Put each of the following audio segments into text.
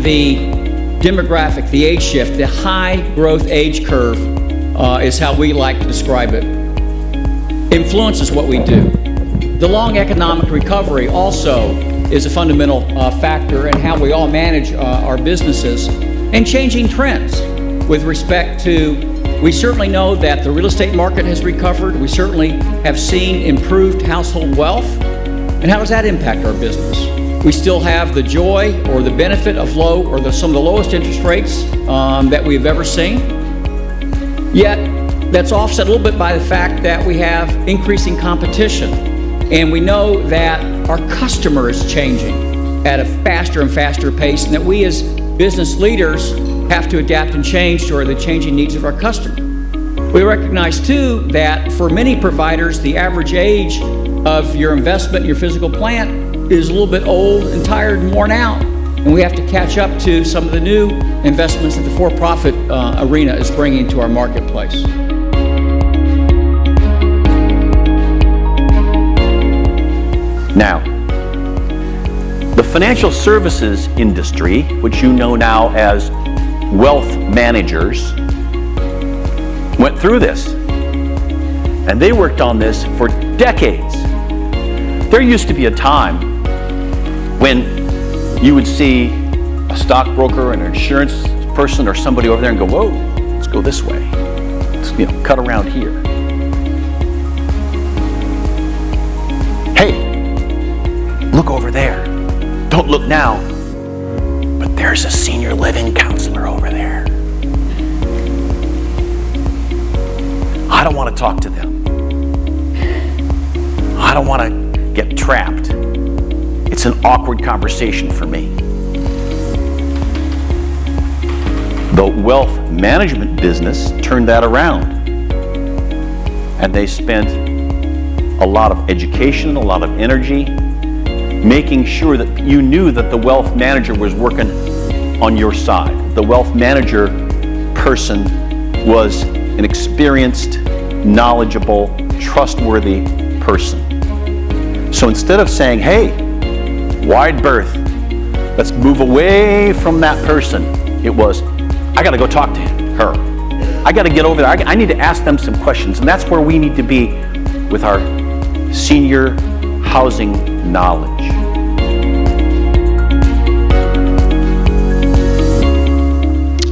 the demographic, the age shift, the high growth age curve is how we like to describe it, influences what we do. The long economic recovery also is a fundamental factor in how we all manage our businesses, and changing trends with respect to, we certainly know that the real estate market has recovered. We certainly have seen improved household wealth. And how does that impact our business? We still have the joy or the benefit of some of the lowest interest rates that we've ever seen. Yet, that's offset a little bit by the fact that we have increasing competition. And we know that our customer is changing at a faster and faster pace, and that we as business leaders have to adapt and change to the changing needs of our customer. We recognize too that for many providers, the average age of your investment in your physical plant is a little bit old and tired and worn out. And we have to catch up to some of the new investments that the for-profit arena is bringing to our marketplace. Now, the financial services industry, which you know now as wealth managers, went through this. And they worked on this for decades. There used to be a time when you would see a stockbroker, an insurance person, or somebody over there and go, whoa, let's go this way. Let's, cut around here. Hey, look over there. Don't look now, but there's a senior living counselor over there. I don't want to talk to them. I don't want to get trapped. It's an awkward conversation for me. The wealth management business turned that around. And they spent a lot of education, a lot of energy, making sure that you knew that the wealth manager was working on your side. The wealth manager person was an experienced, knowledgeable, trustworthy person. So instead of saying, hey, wide berth, let's move away from that person, it was, I got to go talk to her. I got to get over there. I need to ask them some questions. And that's where we need to be with our senior housing knowledge.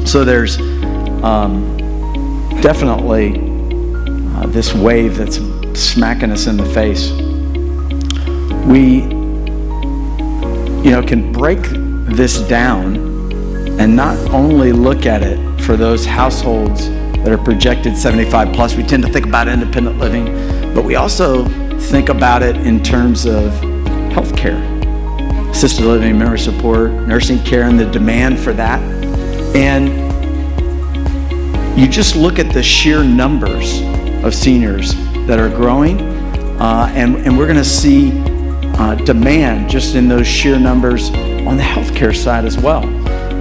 So there's definitely this wave that's smacking us in the face. We, can break this down and not only look at it for those households that are projected 75 plus. We tend to think about independent living, but we also think about it in terms of healthcare, assisted living, memory support, nursing care, and the demand for that. And you just look at the sheer numbers of seniors that are growing, and we're going to see demand just in those sheer numbers on the healthcare side as well.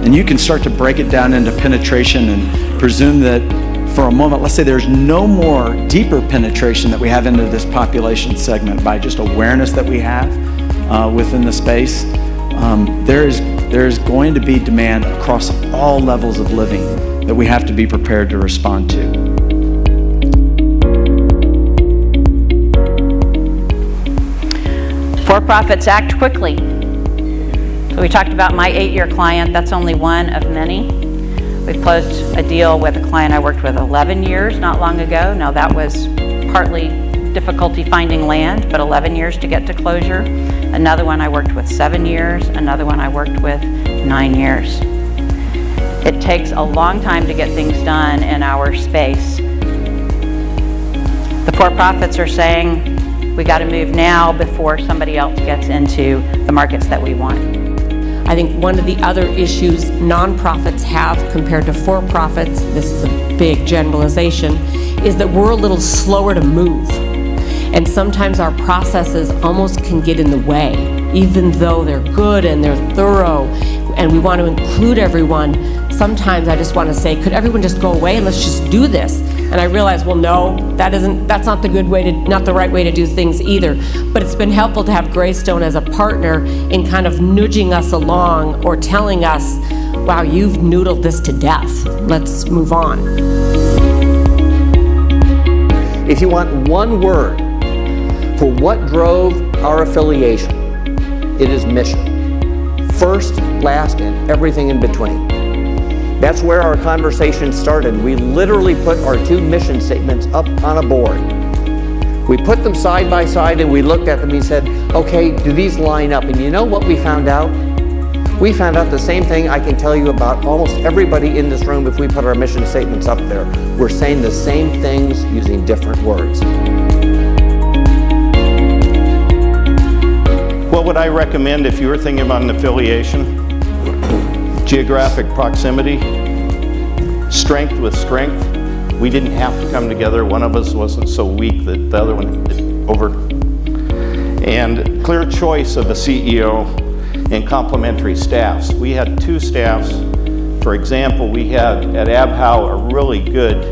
And you can start to break it down into penetration and presume that for a moment, let's say there's no more deeper penetration that we have into this population segment by just awareness that we have within the space. There's going to be demand across all levels of living that we have to be prepared to respond to. For-profits act quickly. So we talked about my 8-year client. That's only one of many. We've closed a deal with a client I worked with 11 years not long ago. Now that was partly difficulty finding land, but 11 years to get to closure. Another one I worked with 7 years. Another one I worked with 9 years. It takes a long time to get things done in our space. The for-profits are saying, we got to move now before somebody else gets into the markets that we want. I think one of the other issues nonprofits have compared to for-profits, this is a big generalization, is that we're a little slower to move. And sometimes our processes almost can get in the way, even though they're good and they're thorough and we want to include everyone. Sometimes I just want to say, could everyone just go away and let's just do this? And I realize, well, no, that's not the right way to do things either. But it's been helpful to have Greystone as a partner in kind of nudging us along or telling us wow, you've noodled this to death. Let's move on. If you want one word for what drove our affiliation, it is mission. First, last, and everything in between. That's where our conversation started. We literally put our two mission statements up on a board. We put them side by side and we looked at them and we said, okay, do these line up? And you know what we found out? We found out the same thing I can tell you about almost everybody in this room if we put our mission statements up there. We're saying the same things using different words. What would I recommend if you were thinking about an affiliation? Geographic proximity, strength with strength. We didn't have to come together. One of us wasn't so weak that the other one over. And clear choice of a CEO and complementary staffs. We had two staffs. For example, we had at ABHOW a really good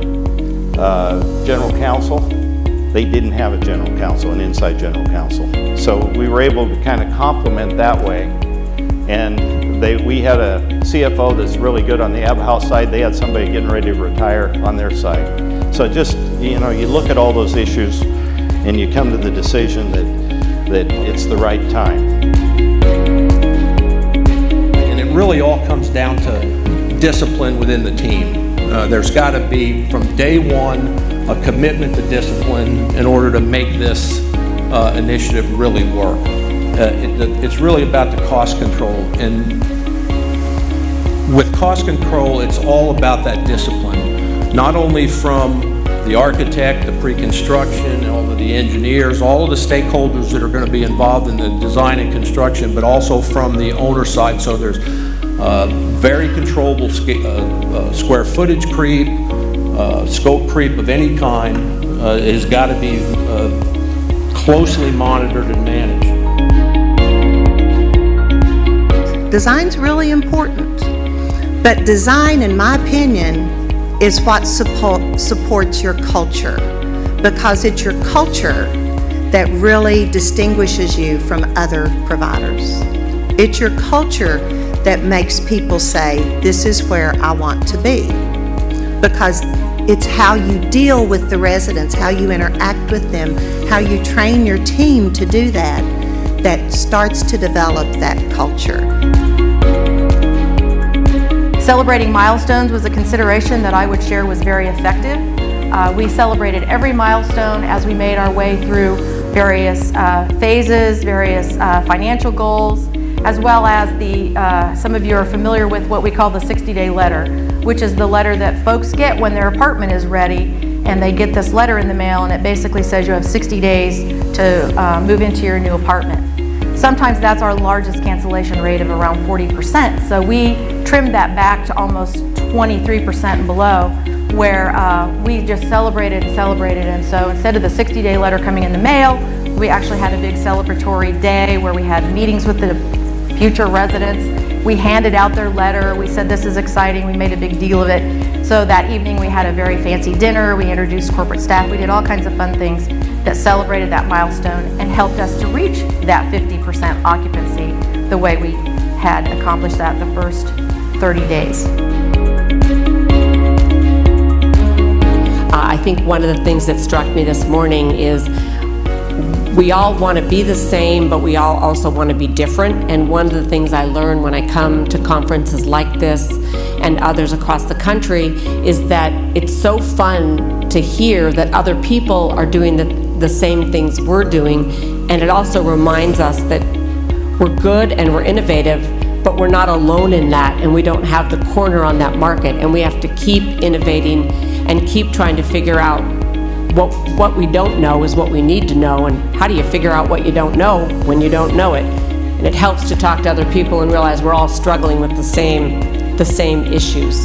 general counsel. They didn't have a general counsel, an inside general counsel. So we were able to kind of complement that way. And we had a CFO that's really good on the ABHOW side. They had somebody getting ready to retire on their side. So just, you know, you look at all those issues and you come to the decision that it's the right time. And it really all comes down to discipline within the team. There's got to be, from day one, a commitment to discipline in order to make this initiative really work. It's really about the cost control, and with cost control, it's all about that discipline, not only from the architect, the pre-construction, all of the engineers, all of the stakeholders that are going to be involved in the design and construction, but also from the owner side. So there's very controllable square footage creep, scope creep of any kind has got to be closely monitored and managed. Design's really important, but design, in my opinion, is what supports your culture, because it's your culture that really distinguishes you from other providers. It's your culture that makes people say, this is where I want to be, because it's how you deal with the residents, how you interact with them, how you train your team to do that, that starts to develop that culture. Celebrating milestones was a consideration that I would share was very effective. We celebrated every milestone as we made our way through various phases, various financial goals, as well as some of you are familiar with what we call the 60-day letter, which is the letter that folks get when their apartment is ready, and they get this letter in the mail, and it basically says you have 60 days to move into your new apartment. Sometimes that's our largest cancellation rate of around 40%. So we trimmed that back to almost 23% and below, where we just celebrated and celebrated. And so instead of the 60-day letter coming in the mail, we actually had a big celebratory day where we had meetings with the future residents. We handed out their letter. We said, this is exciting. We made a big deal of it. So that evening we had a very fancy dinner. We introduced corporate staff. We did all kinds of fun things that celebrated that milestone and helped us to reach that 50% occupancy the way we had accomplished that the first 30 days. I think one of the things that struck me this morning is we all want to be the same, but we all also want to be different. And one of the things I learned when I come to conferences like this and others across the country is that it's so fun to hear that other people are doing the same things we're doing. And it also reminds us that we're good and we're innovative, but we're not alone in that, and we don't have the corner on that market, and we have to keep innovating and keep trying to figure out what we don't know is what we need to know, and how do you figure out what you don't know when you don't know it? And it helps to talk to other people and realize we're all struggling with the same issues.